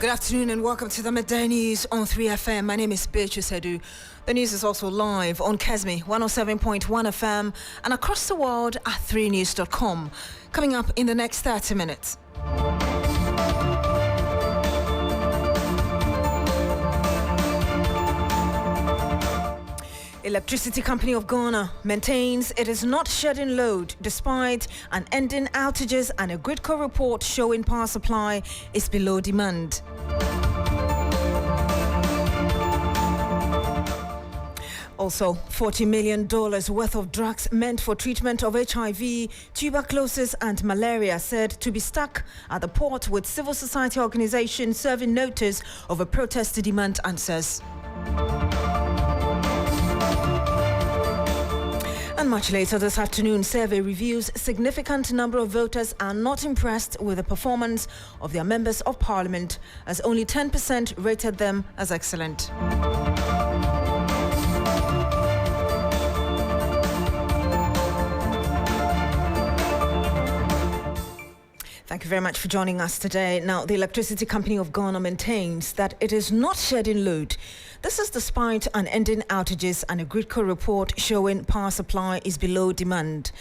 Good afternoon and welcome to the Midday News on 3FM. My name is Beatrice Adu. The news is also live on Kesme 107.1 FM and across the world at 3news.com. Coming up in the next 30 minutes. Electricity Company of Ghana maintains it is not shedding load despite an ending outages and a Gridco report showing power supply is below demand. Also, $40 million worth of drugs meant for treatment of HIV, tuberculosis and malaria said to be stuck at the port, with civil society organizations serving notice of a protest to demand answers. And much later this afternoon, survey reveals significant number of voters are not impressed with the performance of their members of parliament, as only 10% rated them as excellent. Thank you very much for joining us today. Now, the Electricity Company of Ghana maintains that it is not shedding load. This is despite an ending outages and a Gridco report showing power supply is below demand.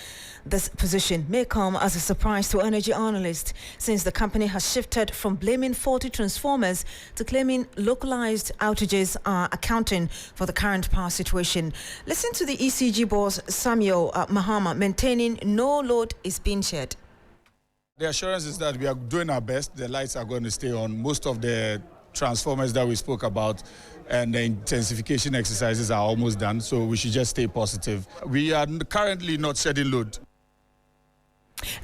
This position may come as a surprise to energy analysts, since the company has shifted from blaming faulty transformers to claiming localized outages are accounting for the current power situation. Listen to the ECG boss Samuel Mahama maintaining no load is being shed. The assurance is that we are doing our best. The lights are going to stay on. Most of the transformers that we spoke about and the intensification exercises are almost done, so we should just stay positive. We are currently not shedding load.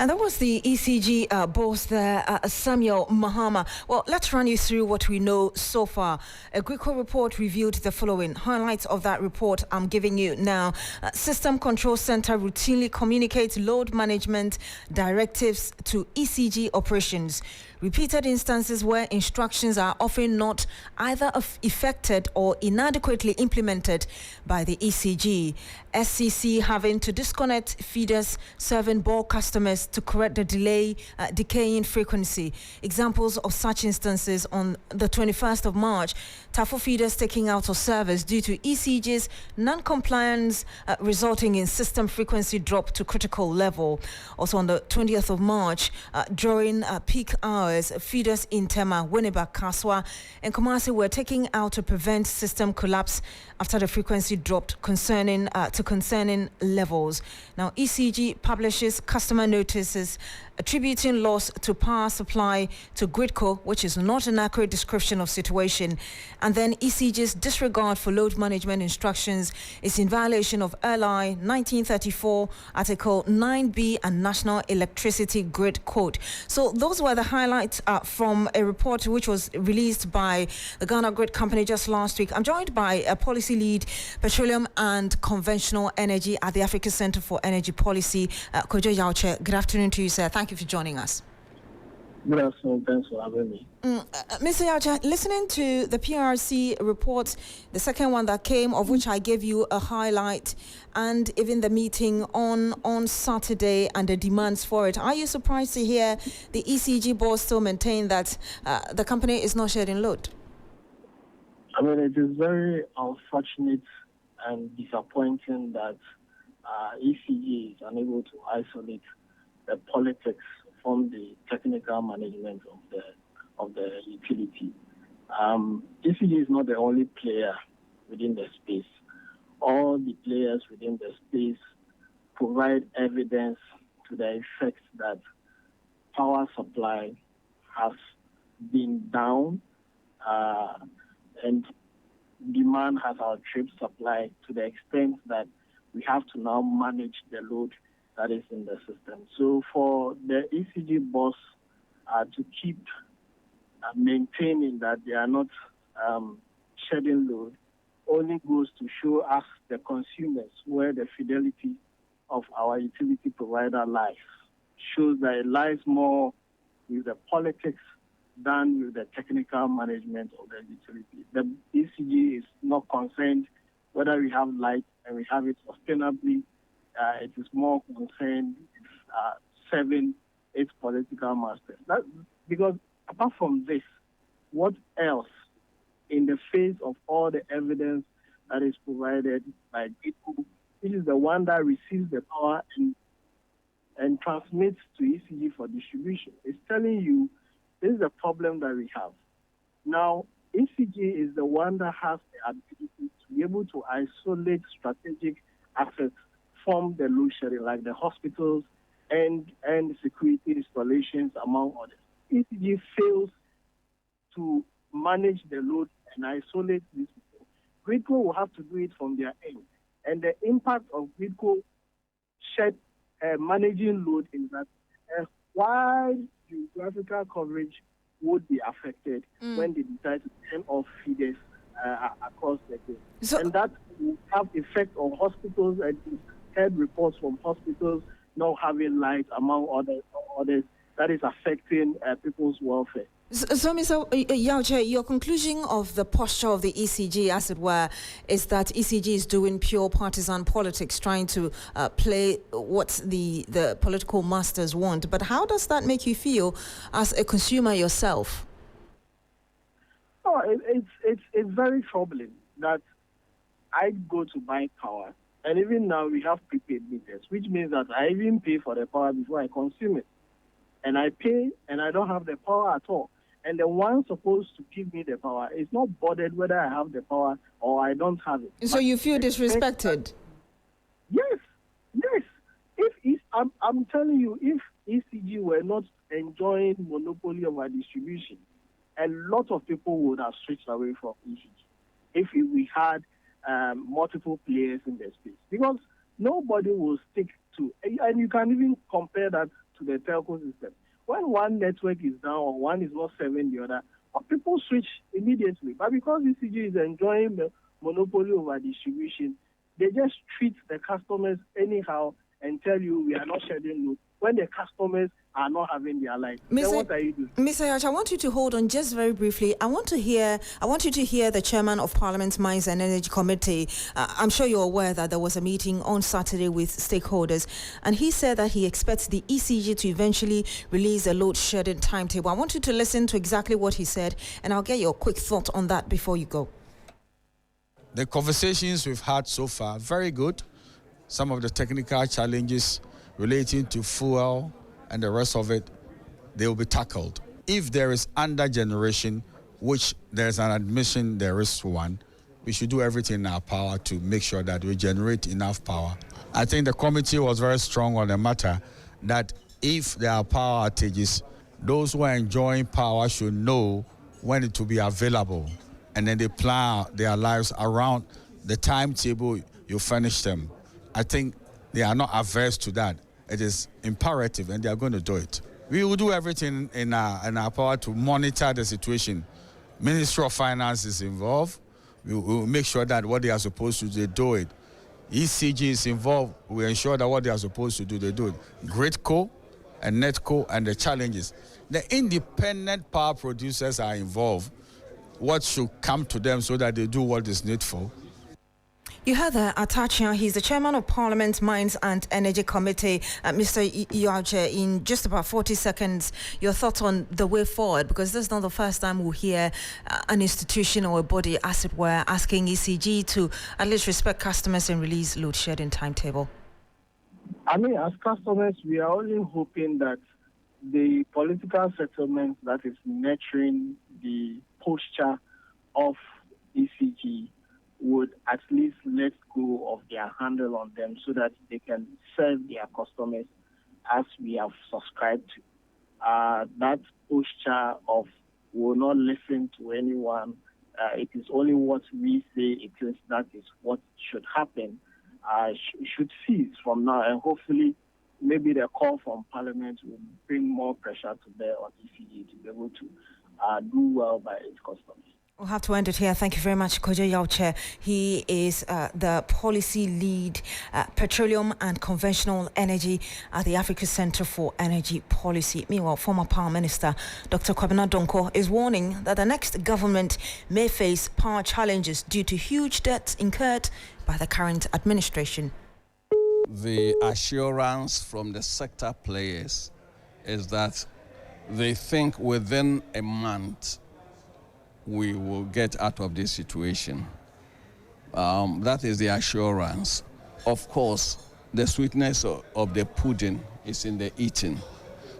And that was the ECG boss there, Samuel Mahama. Well, let's run you through what we know so far. A Gridco report revealed the following. Highlights of that report I'm giving you now. System Control Center routinely communicates load management directives to ECG operations. Repeated instances where instructions are often not either effected or inadequately implemented by the ECG. SCC having to disconnect feeders serving bulk customers to correct the decaying frequency. Examples of such instances: on the 21st of March, Tafo feeders taking out of service due to ECG's non-compliance, resulting in system frequency drop to critical level. Also on the 20th of March, during peak hours, feeders in Tema, Winneba, Kaswa and Kumasi were taken out to prevent system collapse after the frequency dropped concerning levels. Now, ECG publishes customer notices attributing loss to power supply to Gridco, which is not an accurate description of situation. And then ECG's disregard for load management instructions is in violation of LI 1934, Article 9B and National Electricity Grid Code. So those were the highlights from a report which was released by the Ghana Grid Company just last week. I'm joined by a policy lead, Petroleum and Conventional Energy at the Africa Center for Energy Policy, Kojo Yauche. Good afternoon to you, sir. Thank you for joining us. Good afternoon. Thanks for having me. Mr. Yauche, listening to the PRC report, the second one that came, of which I gave you a highlight, and even the meeting on Saturday and the demands for it, are you surprised to hear the ECG board still maintain that the company is not shedding load? I mean, it is very unfortunate and disappointing that ECG is unable to isolate the politics from the technical management of the utility. ECG is not the only player within the space. All the players within the space provide evidence to the effect that power supply has been down and demand has outstripped supply to the extent that we have to now manage the load that is in the system. So for the ECG boss to keep maintaining that they are not shedding load only goes to show us, the consumers, where the fidelity of our utility provider lies. Shows that it lies more with the politics than with the technical management of the utility. The ECG is not concerned whether we have light and we have it sustainably. It is more concerned with serving its political masters. Because apart from this, what else, in the face of all the evidence that is provided by people, which is the one that receives the power and transmits to ECG for distribution, is telling you this is the problem that we have. Now, ECG is the one that has the ability to be able to isolate strategic assets from the load shedding, like the hospitals and security installations, among others. ECG fails to manage the load and isolate these people. Gridco will have to do it from their end. And the impact of Gridco managing load is that wide geographical coverage would be affected when they decide to turn off feeders across the day. And that will have effect on hospitals, and we've heard reports from hospitals not having light, among others, that is affecting people's welfare. So, Mr. Yauche, your conclusion of the posture of the ECG, as it were, is that ECG is doing pure partisan politics, trying to play what the political masters want. But how does that make you feel as a consumer yourself? Oh, it's very troubling that I go to buy power, and even now we have prepaid meters, which means that I even pay for the power before I consume it. And I pay, and I don't have the power at all. And the one supposed to give me the power is not bothered whether I have the power or I don't have it. So you feel disrespected? Yes. I'm telling you, if ECG were not enjoying monopoly of our distribution, a lot of people would have switched away from ECG if we had multiple players in the space. Because nobody will stick to, and you can even compare that to the telco system. When one network is down or one is not serving the other, people switch immediately. But because ECG is enjoying the monopoly over distribution, they just treat the customers anyhow and tell you we are not shedding load when the customers are not having their light. Then what are you doing? Mr. Yauche, I want you to hold on just very briefly. I want you to hear the chairman of Parliament's Mines and Energy Committee. I'm sure you're aware that there was a meeting on Saturday with stakeholders, and he said that he expects the ECG to eventually release a load shedding timetable. I want you to listen to exactly what he said, and I'll get your quick thought on that before you go. The conversations we've had so far, very good. Some of the technical challenges relating to fuel and the rest of it, they will be tackled. If there is under-generation, which there's an admission there is one, we should do everything in our power to make sure that we generate enough power. I think the committee was very strong on the matter that if there are power outages, those who are enjoying power should know when it will be available, and then they plan their lives around the timetable you furnish them. I think they are not averse to that. It is imperative, and they are going to do it. We will do everything in our power to monitor the situation. Ministry of Finance is involved. We will make sure that what they are supposed to do, they do it. ECG is involved. We ensure that what they are supposed to do, they do it. Gridco and Netco and the challenges. The independent power producers are involved. What should come to them so that they do what is needful? You heard Atachia. He's the chairman of Parliament's Mines and Energy Committee. Mr. Yauche, in just about 40 seconds, your thoughts on the way forward, because this is not the first time we'll hear an institution or a body, as it were, asking ECG to at least respect customers and release load shedding timetable. I mean, as customers, we are only hoping that the political settlement that is nurturing the posture of ECG would at least let go of their handle on them so that they can serve their customers as we have subscribed to. That posture of will not listen to anyone, it is only what we say it is, that is what should happen, should cease from now. And hopefully, maybe the call from Parliament will bring more pressure to bear on ECG to be able to do well by its customers. We'll have to end it here. Thank you very much, Kojo Yauche. He is the policy lead, petroleum and conventional energy at the Africa Center for Energy Policy. Meanwhile, former Power Minister Dr. Kwabena Donkor is warning that the next government may face power challenges due to huge debts incurred by the current administration. The assurance from the sector players is that they think within a month we will get out of this situation. That is the assurance. Of course, the sweetness of the pudding is in the eating.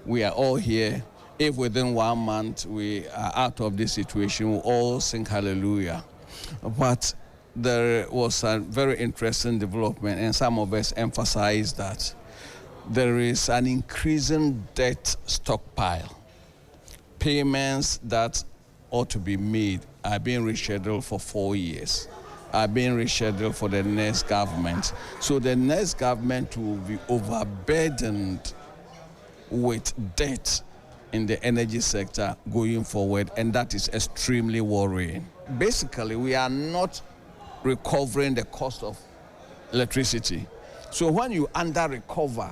We are all here. If within 1 month we are out of this situation, we'll all sing hallelujah. But there was a very interesting development, and some of us emphasized that there is an increasing debt stockpile. Payments that ought to be made are being rescheduled for 4 years, are being rescheduled for the next government. So the next government will be overburdened with debt in the energy sector going forward, and that is extremely worrying. Basically, we are not recovering the cost of electricity. So when you under-recover,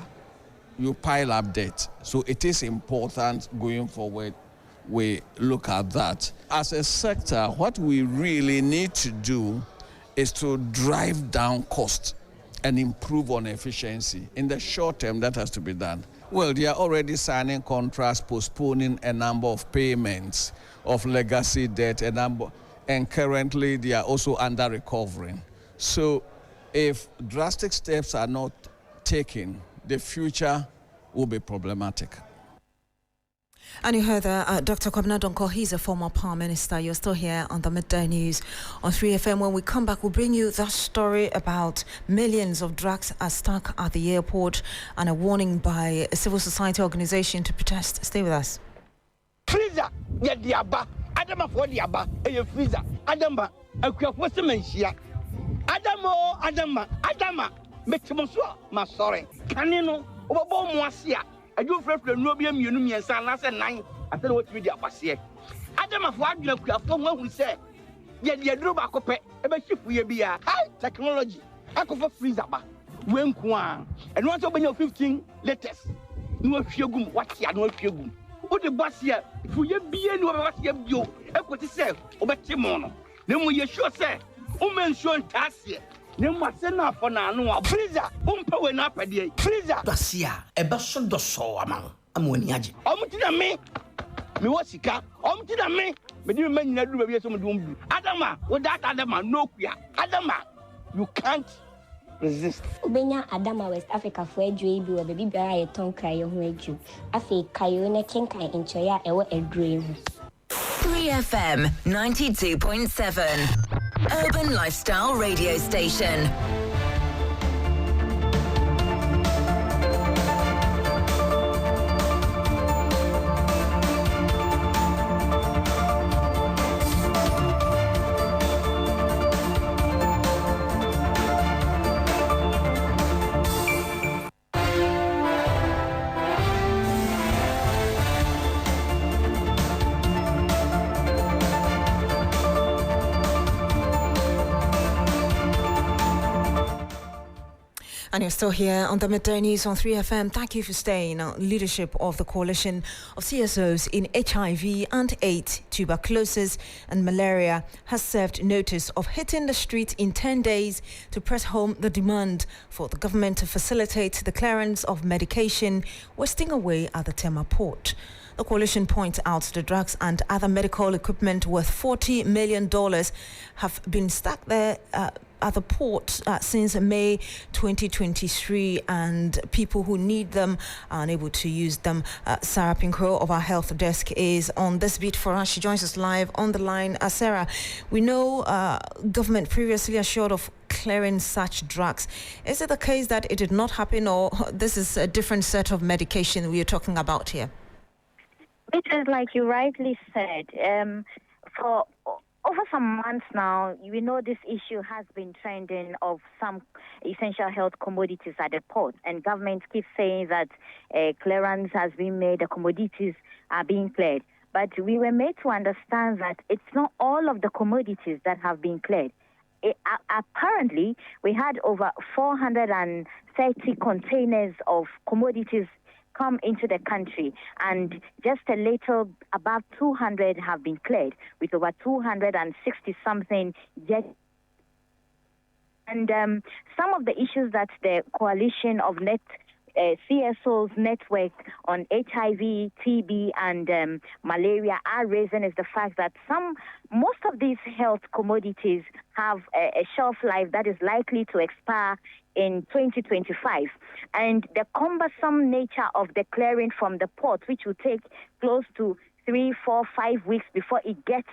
you pile up debt. So it is important going forward we look at that. As a sector, what we really need to do is to drive down cost and improve on efficiency. In the short term, that has to be done. Well, they are already signing contracts, postponing a number of payments of legacy debt, and currently they are also under recovering. So if drastic steps are not taken, the future will be problematic. And you heard Dr. Kwabena Donkor, he's a former Power Minister. You're still here on the Midday News on 3FM. When we come back, we'll bring you that story about millions of drugs are stuck at the airport and a warning by a civil society organization to protest. Stay with us. Freezer, yeah, diaba. Adama for diaba, freezer. Adama, what's the mention? Adama, Metamosua, my sorry. Canino, Obo Moasia. I do prefer the Nobium Unum San last night. I don't know what we did was here. Adama for Adama who said, yet the Adruba Cope, a ship will be a high technology. I could for freezer. When Kwan, and once open your 15 letters. No fugum, what ya no fugum. What the bus here, for your being over you, I put it self, over Timono. Then we sure say, woman shown task here. No must send up for now. Freezer, power up a day. Freezer, Dacia, a basson do so among Ammoniaji. To me, me was sick. To me, but you men never do some doom. Adama, what that Adama, no queer. Adama, you can't resist. Ubenya Adama West Africa for a dream, or baby bear a tongue cry on you. I feel Kayona Kinkai in Choya, a dream. 3FM 92.7 Urban Lifestyle Radio Station. And you're still here on the Midday News on 3FM. Thank you for staying. Leadership of the coalition of CSOs in HIV and AIDS, tuberculosis and malaria has served notice of hitting the street in 10 days to press home the demand for the government to facilitate the clearance of medication wasting away at the Tema port. The coalition points out the drugs and other medical equipment worth $40 million have been stuck there at the port since May 2023, and people who need them are unable to use them. Sarah Pinkro of our health desk is on this beat for us. She joins us live on the line. Sarah, we know government previously assured of clearing such drugs. Is it the case that it did not happen, or this is a different set of medication we are talking about here? It is like you rightly said. For over some months now, we know this issue has been trending of some essential health commodities at the port, and government keeps saying that clearance has been made, the commodities are being cleared. But we were made to understand that it's not all of the commodities that have been cleared. Apparently, we had over 430 containers of commodities come into the country, and just a little above 200 have been cleared, with over 260 something yet. And some of the issues that the coalition of net CSO's network on HIV, TB, and malaria are raising is the fact that most of these health commodities have a shelf life that is likely to expire in 2025. And the cumbersome nature of declaring from the port, which will take close to 3, 4, 5 weeks before it gets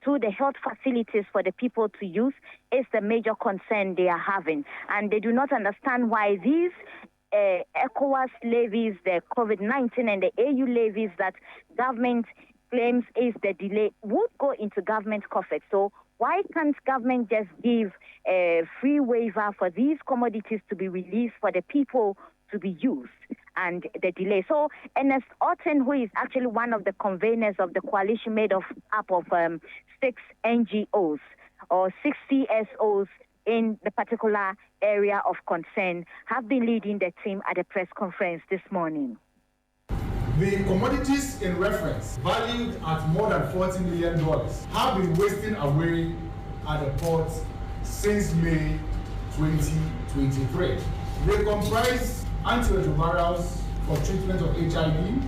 to the health facilities for the people to use, is the major concern they are having. And they do not understand why these ECOWAS levies, the COVID-19 and the AU levies that government claims is the delay, would go into government coffers. So why can't government just give a free waiver for these commodities to be released for the people to be used? And the delay. So Ernest Orton, who is actually one of the conveners of the coalition made up of 6 NGOs or 6 CSOs in the particular area of concern, have been leading the team at a press conference this morning. The commodities in reference, valued at more than $40 million, have been wasting away at the port since May 2023. They comprise antiretrovirals for treatment of HIV,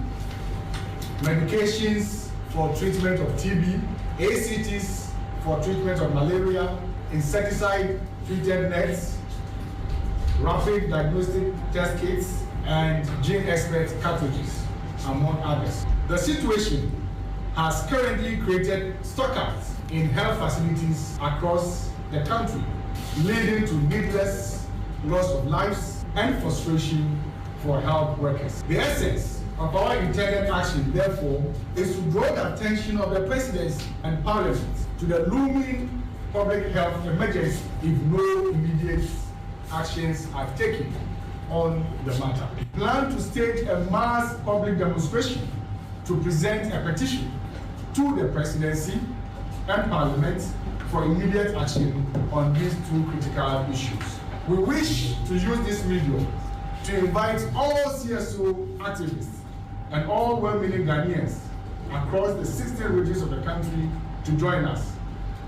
medications for treatment of TB, ACTs for treatment of malaria, insecticide-treated nets, rapid diagnostic test kits, and gene expert cartridges, among others. The situation has currently created stockouts in health facilities across the country, leading to needless loss of lives and frustration for health workers. The essence of our intended action, therefore, is to draw the attention of the Presidency and Parliament to the looming public health emergency if no immediate actions are taken on the matter. We plan to stage a mass public demonstration to present a petition to the Presidency and Parliament for immediate action on these 2 critical issues. We wish to use this video to invite all CSO activists and all well-meaning Ghanaians across the 16 regions of the country to join us.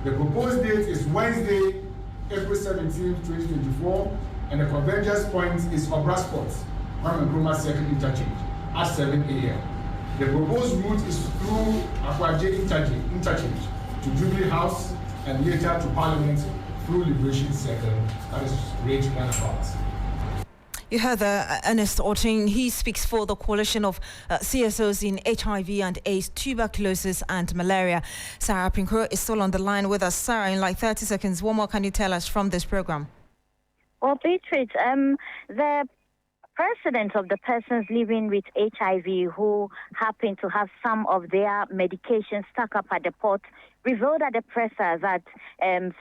The proposed date is Wednesday, April 17, 2024, and the convergence point is Obra Sports, Nkrumah Circle Interchange, at 7 a.m. The proposed route is through Akwaje Interchange to Jubilee House and later to Parliament through Liberation Circle, that is Range Roundabout. You heard Ernest Orton. He speaks for the coalition of CSOs in HIV and AIDS, tuberculosis and malaria. Sarah Pinkro is still on the line with us. Sarah, in like 30 seconds, what more can you tell us from this program? Well, Beatrice, the president of the persons living with HIV who happen to have some of their medications stuck up at the port revealed at the presser that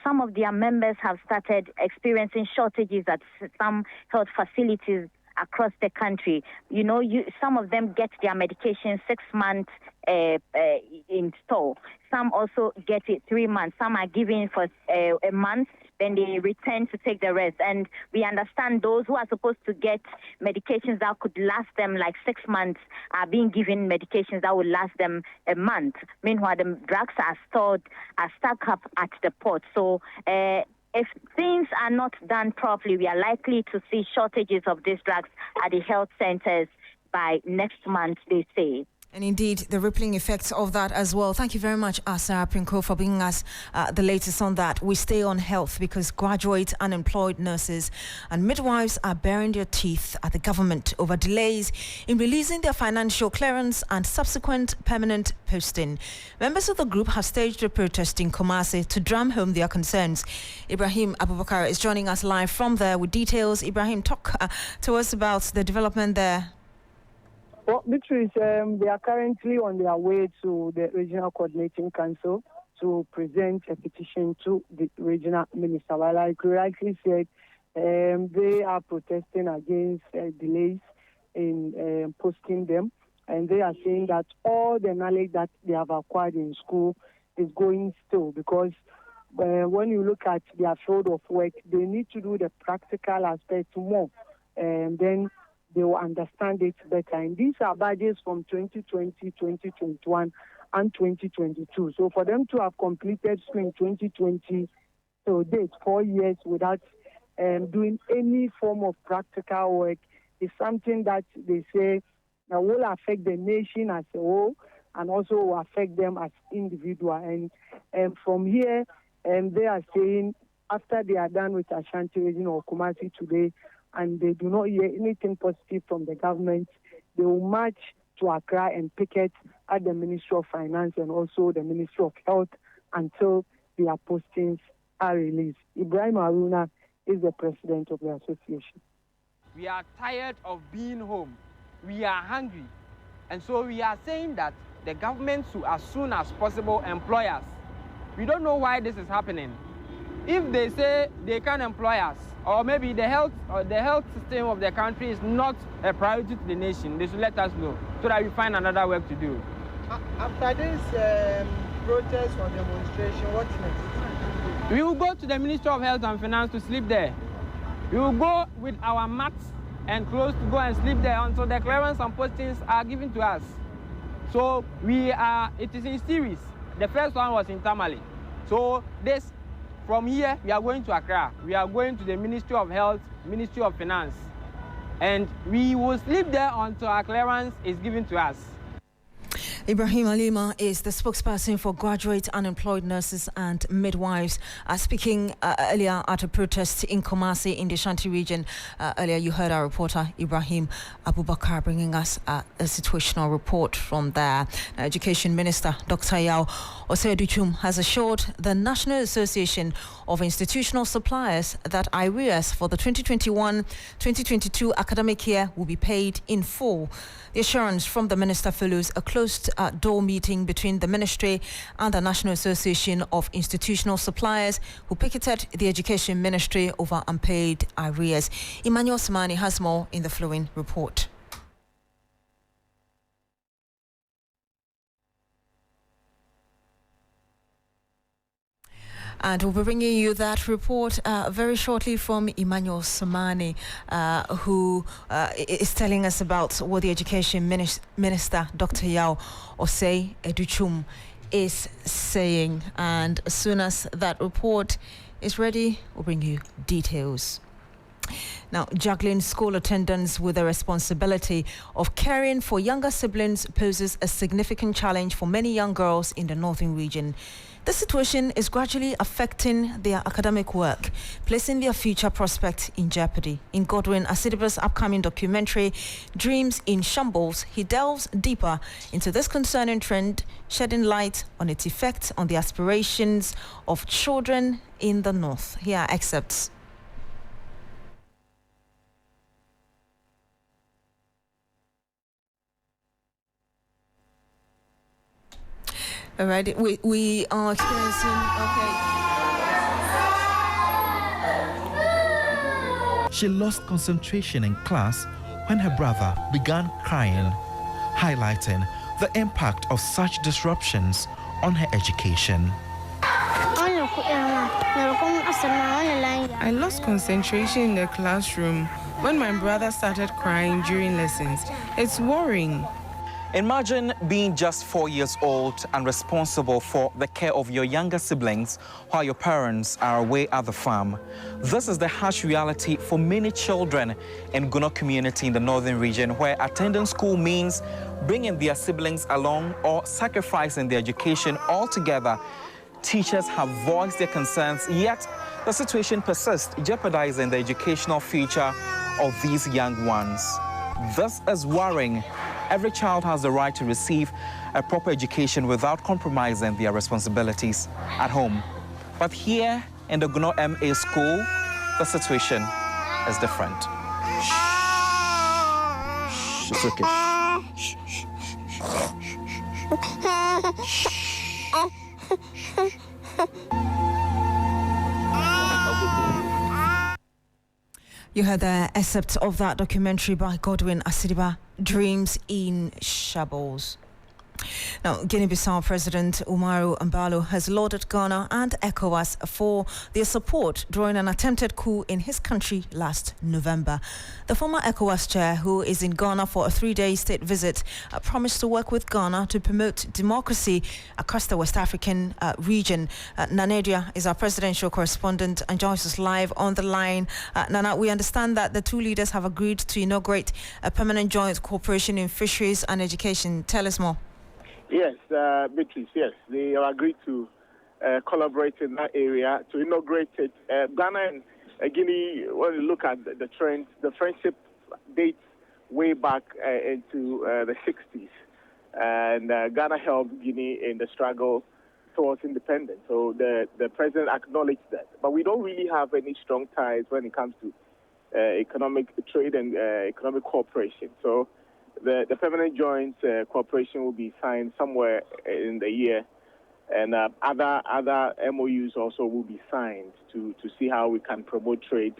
some of their members have started experiencing shortages at some health facilities across the country. You know, some of them get their medication 6 months in store. Some also get it 3 months. Some are given for a month, then they return to take the rest. And we understand those who are supposed to get medications that could last them like 6 months are being given medications that will last them a month. Meanwhile, the drugs are stuck up at the port. So if things are not done properly, we are likely to see shortages of these drugs at the health centers by next month, they say. And indeed, the rippling effects of that as well. Thank you very much, Sarah Pinko, for bringing us the latest on that. We stay on health because graduate unemployed nurses and midwives are baring their teeth at the government over delays in releasing their financial clearance and subsequent permanent posting. Members of the group have staged a protest in Kumasi to drum home their concerns. Ibrahim Abubakar is joining us live from there with details. Ibrahim, talk to us about the development there. Well, Beatrice, they are currently on their way to the Regional Coordinating Council to present a petition to the regional minister. While like you rightly said, they are protesting against delays in posting them, and they are saying that all the knowledge that they have acquired in school is going still because when you look at their field of work, they need to do the practical aspect more, and then they will understand it better. And these are badges from 2020, 2021, and 2022. So for them to have completed school in 2020, so date 4 years without doing any form of practical work, is something that they say will affect the nation as a whole and also will affect them as individuals. And from here, they are saying after they are done with Ashanti region or Kumasi today, and they do not hear anything positive from the government, they will march to Accra and picket at the Ministry of Finance and also the Ministry of Health until their postings are released. Ibrahim Aruna is the president of the association. We are tired of being home. We are hungry. And so we are saying that the government should as soon as possible employ us. We don't know why this is happening. If they say they can employ us, or maybe the health system of the country is not a priority to the nation, they should let us know so that we find another work to do. After this protest or demonstration, what's next? We will go to the Ministry of Health and Finance to sleep there. We will go with our mats and clothes to go and sleep there until the clearance and postings are given to us. So it is in series. The first one was in Tamale. So from here, we are going to Accra. We are going to the Ministry of Health, Ministry of Finance. And we will sleep there until our clearance is given to us. Ibrahim Alima is the spokesperson for graduate unemployed nurses and midwives, speaking earlier at a protest in Kumasi in the Ashanti region. Earlier you heard our reporter Ibrahim Abubakar bringing us a situational report from there. Education Minister Dr. Yao Osei-Duchum has assured the National Association of Institutional Suppliers that arrears for the 2021-2022 academic year will be paid in full. The assurance from the minister follows a closed-door meeting between the ministry and the National Association of Institutional Suppliers, who picketed the Education Ministry over unpaid arrears. Emmanuel Samani has more in the following report. And we'll be bringing you that report very shortly from Emmanuel Samani, who is telling us about what the Education Minister, Dr. Yao Osei-Duchum, is saying. And as soon as that report is ready, we'll bring you details. Now, juggling school attendance with the responsibility of caring for younger siblings poses a significant challenge for many young girls in the northern region. This situation is gradually affecting their academic work, placing their future prospects in jeopardy. In Godwin Asidiba's upcoming documentary, Dreams in Shambles, he delves deeper into this concerning trend, shedding light on its effects on the aspirations of children in the north. Here are excerpts. All right, we are experiencing, She lost concentration in class when her brother began crying, highlighting the impact of such disruptions on her education. I lost concentration in the classroom when my brother started crying during lessons. It's worrying. Imagine being just 4 years old and responsible for the care of your younger siblings while your parents are away at the farm. This is the harsh reality for many children in Gono community in the northern region, where attending school means bringing their siblings along or sacrificing their education altogether. Teachers have voiced their concerns, yet the situation persists, jeopardizing the educational future of these young ones. This is worrying. Every child has the right to receive a proper education without compromising their responsibilities at home. But here in the Gono MA school, the situation is different. Shh, it's okay. You heard the excerpt of that documentary by Godwin Asidiba, Dreams in Shambles. Now, Guinea-Bissau President Umaru Mbalo has lauded Ghana and ECOWAS for their support during an attempted coup in his country last November. The former ECOWAS chair, who is in Ghana for a 3-day state visit, promised to work with Ghana to promote democracy across the West African region. Nanedia is our presidential correspondent and joins us live on the line. Nana, we understand that the two leaders have agreed to inaugurate a permanent joint cooperation in fisheries and education. Tell us more. Yes, Beatrice, yes. They have agreed to collaborate in that area to inaugurate it. Ghana and Guinea, when you look at the trends, the friendship dates way back into the 60s. And Ghana helped Guinea in the struggle towards independence. So the president acknowledged that. But we don't really have any strong ties when it comes to economic trade and economic cooperation. So the permanent joint cooperation will be signed somewhere in the year, and other MOUs also will be signed to see how we can promote trade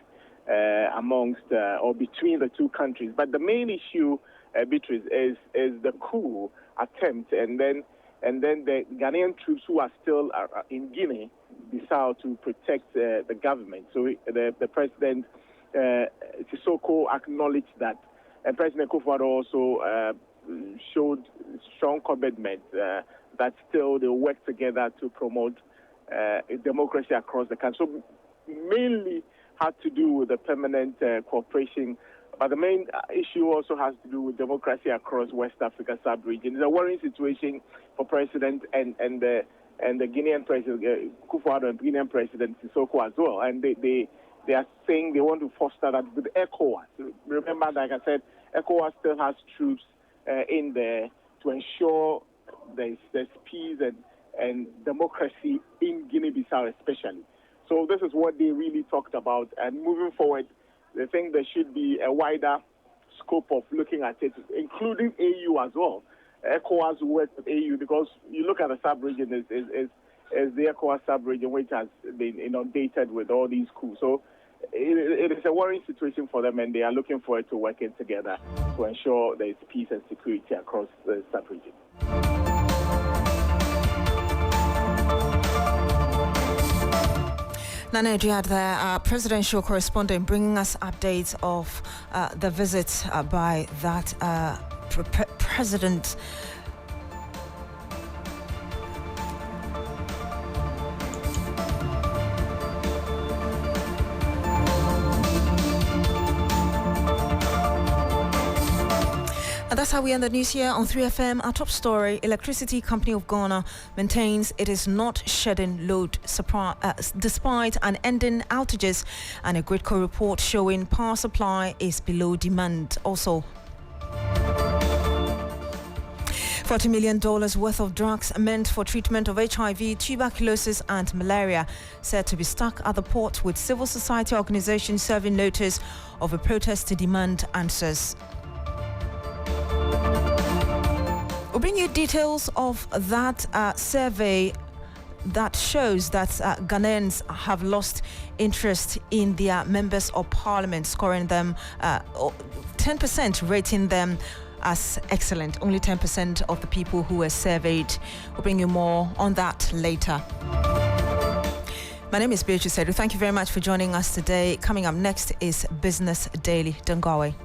amongst or between the two countries. But the main issue, Beatrice, is the coup attempt, and then the Ghanaian troops who are still in Guinea-Bissau to protect the government. So the president Sissoko acknowledged that. And President Kufuor also showed strong commitment that still they work together to promote democracy across the country. So mainly had to do with the permanent cooperation, but the main issue also has to do with democracy across West Africa sub-region. It's a worrying situation for President and the Guinean President Kufuor and Guinean President Sissoko as well, and they are saying they want to foster that with ECOWAS. Remember, like I said, ECOWAS still has troops in there to ensure there's peace and democracy in Guinea-Bissau especially. So this is what they really talked about. And moving forward, they think there should be a wider scope of looking at it, including AU as well. ECOWAS work with AU because you look at the sub-region is the ECOWAS sub-region, which has been inundated with all these coups. So it is a worrying situation for them, and they are looking forward to working together to ensure there is peace and security across the sub-region. Nana Ediad there, our presidential correspondent, bringing us updates of the visit by that president. And that's how we end the news here on 3FM. Our top story, Electricity Company of Ghana maintains it is not shedding load despite unending outages, and a Gridco report showing power supply is below demand. Also, $40 million worth of drugs meant for treatment of HIV, tuberculosis and malaria said to be stuck at the port, with civil society organizations serving notice of a protest to demand answers. We'll bring you details of that survey that shows that Ghanaians have lost interest in their members of parliament, scoring them 10%, rating them as excellent. Only 10% of the people who were surveyed. We'll bring you more on that later. My name is Beatrice Adu. Thank you very much for joining us today. Coming up next is Business Daily. Don't go away.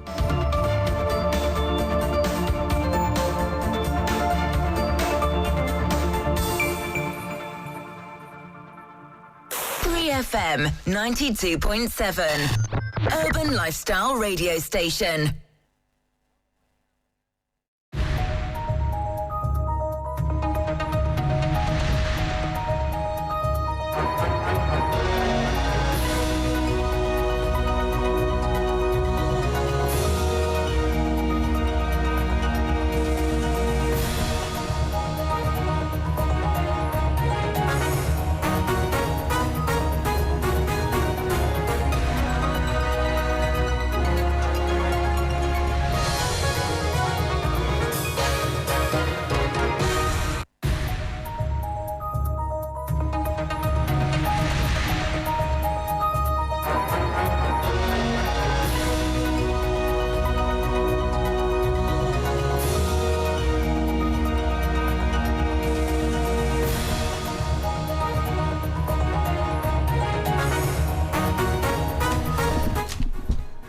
3FM 92.7, Urban Lifestyle Radio Station.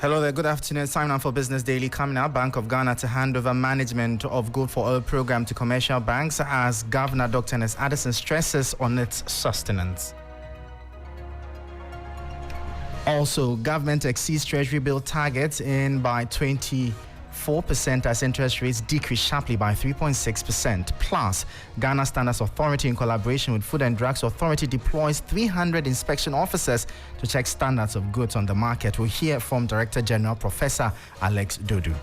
Hello there, good afternoon. Time now for Business Daily. Coming up, Bank of Ghana to hand over management of Good for Oil program to commercial banks as Governor Dr. Ernest Addison stresses on its sustenance. Also, government exceeds Treasury bill targets in by 24% as interest rates decrease sharply by 3.6%. Plus, Ghana Standards Authority in collaboration with Food and Drugs Authority deploys 300 inspection officers to check standards of goods on the market. We'll hear from Director General Professor Alex Dodu.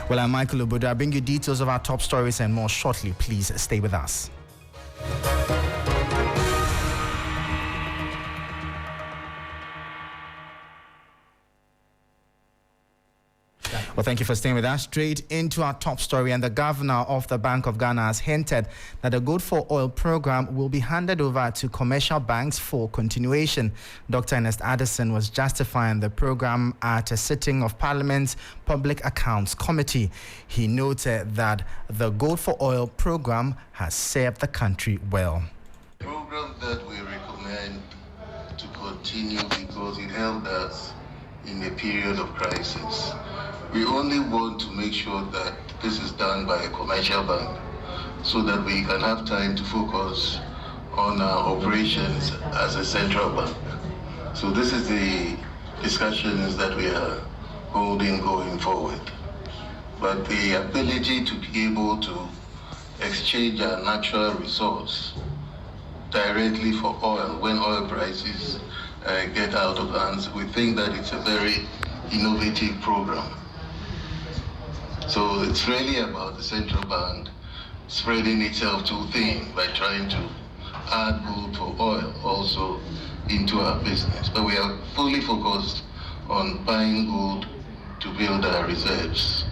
Well, I'm Michael Obodo. I'll bring you details of our top stories and more shortly. Please stay with us. Well, thank you for staying with us. Straight into our top story, and the governor of the Bank of Ghana has hinted that the Good for Oil program will be handed over to commercial banks for continuation. Dr. Ernest Addison was justifying the program at a sitting of Parliament's Public Accounts Committee. He noted that the Good for Oil program has served the country well. The program that we recommend to continue because it helped us in a period of crisis. We only want to make sure that this is done by a commercial bank so that we can have time to focus on our operations as a central bank. So this is the discussions that we are holding going forward. But the ability to be able to exchange our natural resource directly for oil when oil prices get out of hands, we think that it's a very innovative program. So it's really about the central bank spreading itself too thin by trying to add gold for oil also into our business. But we are fully focused on buying gold to build our reserves.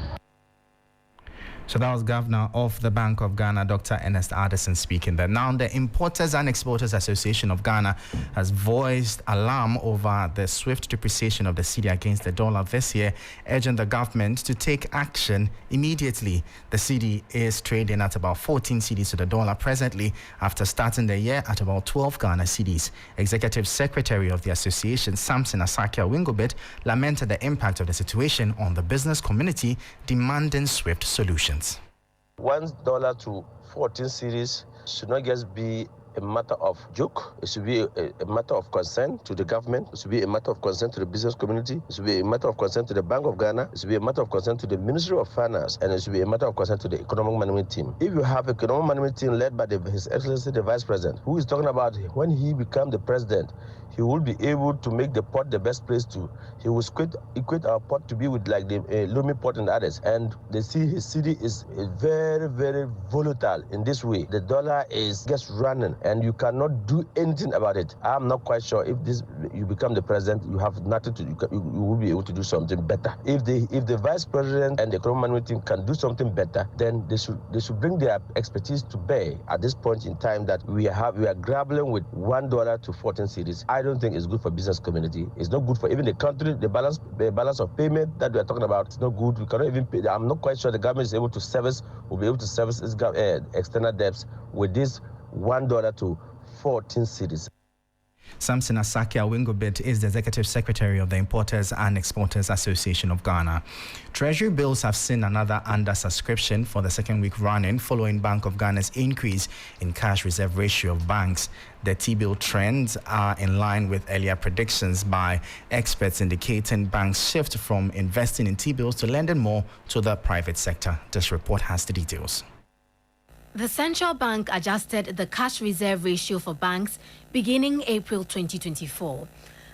So that was Governor of the Bank of Ghana, Dr. Ernest Addison, speaking there. Now, the Importers and Exporters Association of Ghana has voiced alarm over the swift depreciation of the cedi against the dollar this year, urging the government to take action immediately. The cedi is trading at about 14 cedis to the dollar presently, after starting the year at about 12 Ghana cedis. Executive Secretary of the association, Samson Asakia Wingobit, lamented the impact of the situation on the business community, demanding swift solutions. $1 to 14 cedis should not just be a matter of joke. It should be a matter of concern to the government. It should be a matter of concern to the business community. It should be a matter of concern to the Bank of Ghana. It should be a matter of concern to the Ministry of Finance. And it should be a matter of concern to the Economic Management Team. If you have an Economic Management Team led by His Excellency the Vice President, who is talking about when he becomes the President, he will be able to make the port the best place to. He will equate our port to be with like the Lumi port and others. And his cedi is very, very volatile in this way. The dollar is just running and you cannot do anything about it. I'm not quite sure if you become the president, you have nothing to do. You will be able to do something better. If the Vice President and the Economic Management Team can do something better, then they should bring their expertise to bear at this point in time that we are grappling with $1 to 14 cedis. I don't think it's good for business community. It's not good for even the country. The balance of payment that we are talking about is not good. We cannot even pay. I'm not quite sure the government will be able to service its external debts with this $1 to 14 cedis. Samson Asakia Wingobit is the Executive Secretary of the Importers and Exporters Association of Ghana. Treasury bills have seen another undersubscription for the second week running following Bank of Ghana's increase in cash reserve ratio of banks. The T-bill trends are in line with earlier predictions by experts indicating banks shift from investing in T-bills to lending more to the private sector. This report has the details. The central bank adjusted the cash reserve ratio for banks beginning April 2024.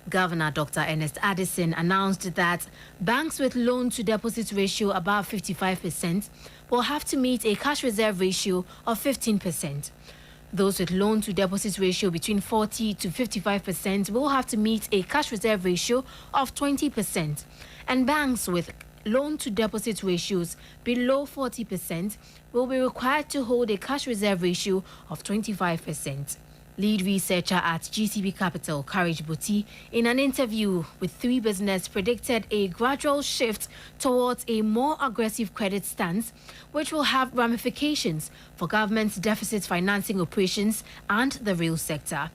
Governor Dr. Ernest Addison announced that banks with loan-to-deposit ratio above 55% will have to meet a cash reserve ratio of 15%. Those with loan-to-deposit ratio between 40 to 55% will have to meet a cash reserve ratio of 20%. And banks with loan-to-deposit ratios below 40% will be required to hold a cash reserve ratio of 25%. Lead researcher at GCB Capital, Courage Buti, in an interview with 3 Business, predicted a gradual shift towards a more aggressive credit stance, which will have ramifications for government's deficit financing operations and the real sector.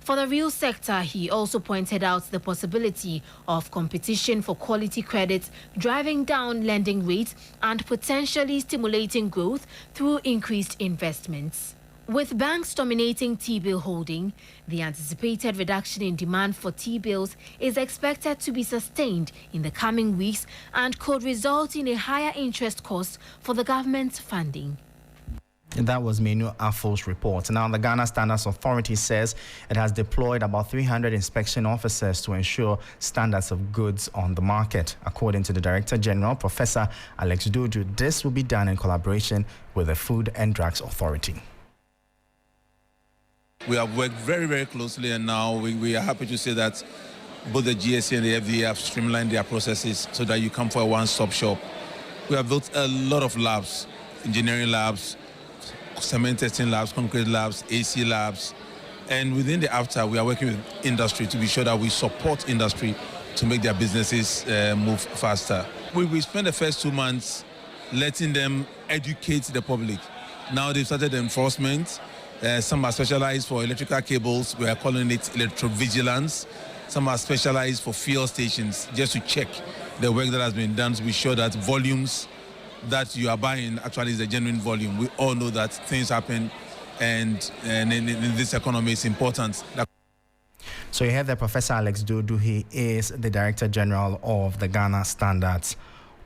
For the real sector, he also pointed out the possibility of competition for quality credits, driving down lending rates and potentially stimulating growth through increased investments. With banks dominating T-bill holding, the anticipated reduction in demand for T-bills is expected to be sustained in the coming weeks and could result in a higher interest cost for the government's funding. That was Menu Afo's report. Now, the Ghana Standards Authority says it has deployed about 300 inspection officers to ensure standards of goods on the market. According to the Director General, Professor Alex Dudu, this will be done in collaboration with the Food and Drugs Authority. We have worked very, very closely, and now we are happy to say that both the GSC and the FDA have streamlined their processes so that you come for a one-stop shop. We have built a lot of labs, engineering labs, cement testing labs, concrete labs, AC labs, and within the AFTA, we are working with industry to be sure that we support industry to make their businesses move faster. We spent the first 2 months letting them educate the public. Now they've started the enforcement. Some are specialized for electrical cables. We are calling it electrovigilance. Some are specialized for fuel stations, just to check the work that has been done to be sure that volumes that you are buying actually is a genuine volume. We all know that things happen, and in this economy it's important. So you have the Professor Alex Dudu. He is the Director General of the Ghana Standards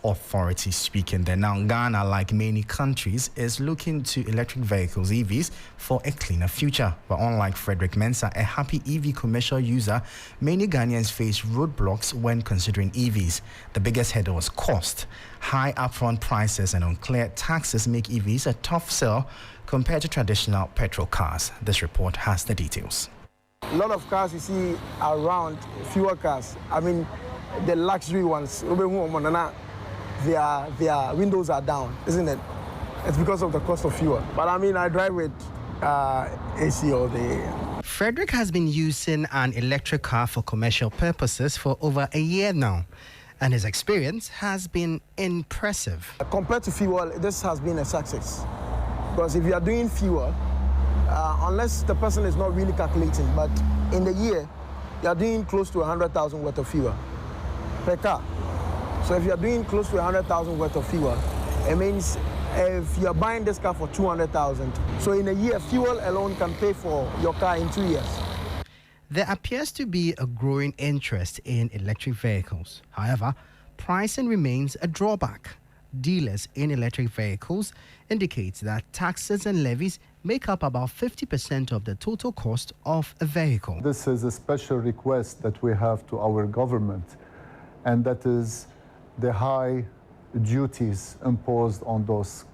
Authority speaking there. Now, Ghana, like many countries, is looking to electric vehicles, EVs, for a cleaner future. But unlike Frederick Mensah, a happy EV commercial user, many Ghanaians face roadblocks when considering EVs. The biggest hurdle was cost. High upfront prices and unclear taxes make EVs a tough sell compared to traditional petrol cars. This report has the details. A lot of cars you see around, fewer cars. I mean, the luxury ones, their windows are down, isn't it? It's because of the cost of fuel. But I mean, I drive with AC all day. Frederick has been using an electric car for commercial purposes for over a year now, and his experience has been impressive. Compared to fuel, this has been a success. Because if you are doing fuel, unless the person is not really calculating, but in the year, you are doing close to 100,000 worth of fuel per car. So if you're doing close to 100,000 worth of fuel, it means if you're buying this car for 200,000, so in a year, fuel alone can pay for your car in 2 years. There appears to be a growing interest in electric vehicles. However, pricing remains a drawback. Dealers in electric vehicles indicate that taxes and levies make up about 50% of the total cost of a vehicle. This is a special request that we have to our government, and that is the high duties imposed on those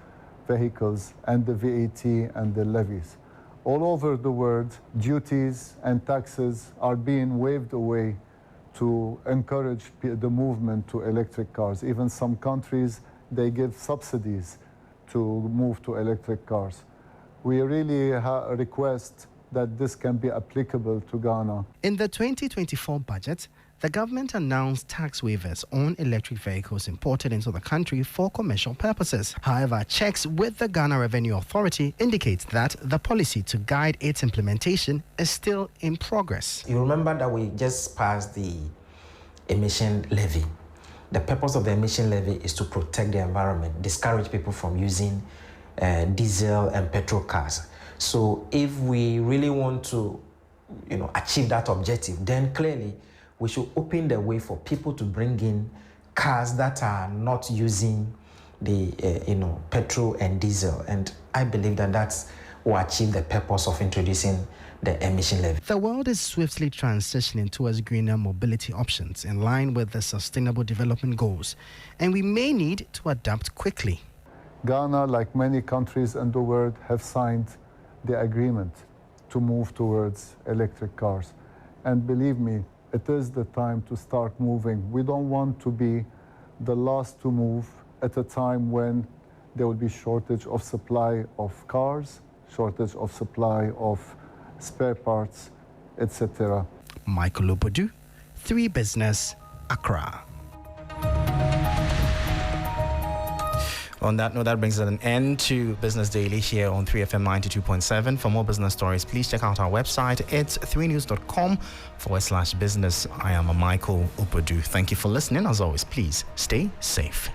vehicles and the VAT and the levies. All over the world, duties and taxes are being waived away to encourage the movement to electric cars. Even some countries, they give subsidies to move to electric cars. We really request that this can be applicable to Ghana. In the 2024 budget, the government announced tax waivers on electric vehicles imported into the country for commercial purposes. However, checks with the Ghana Revenue Authority indicate that the policy to guide its implementation is still in progress. You remember that we just passed the emission levy. The purpose of the emission levy is to protect the environment, discourage people from using diesel and petrol cars. So if we really want to, achieve that objective, then clearly we should open the way for people to bring in cars that are not using the petrol and diesel. And I believe that that's will achieve the purpose of introducing the emission levy. The world is swiftly transitioning towards greener mobility options in line with the Sustainable Development Goals, and we may need to adapt quickly. Ghana, like many countries in the world, have signed the agreement to move towards electric cars. And believe me, it is the time to start moving. We don't want to be the last to move at a time when there will be shortage of supply of cars, shortage of supply of spare parts, etc. Michael Obodu, 3 Business, Accra. On that note, that brings an end to Business Daily here on 3FM 92.7. For more business stories, please check out our website. It's 3news.com/business. I am Michael Upodu. Thank you for listening. As always, please stay safe.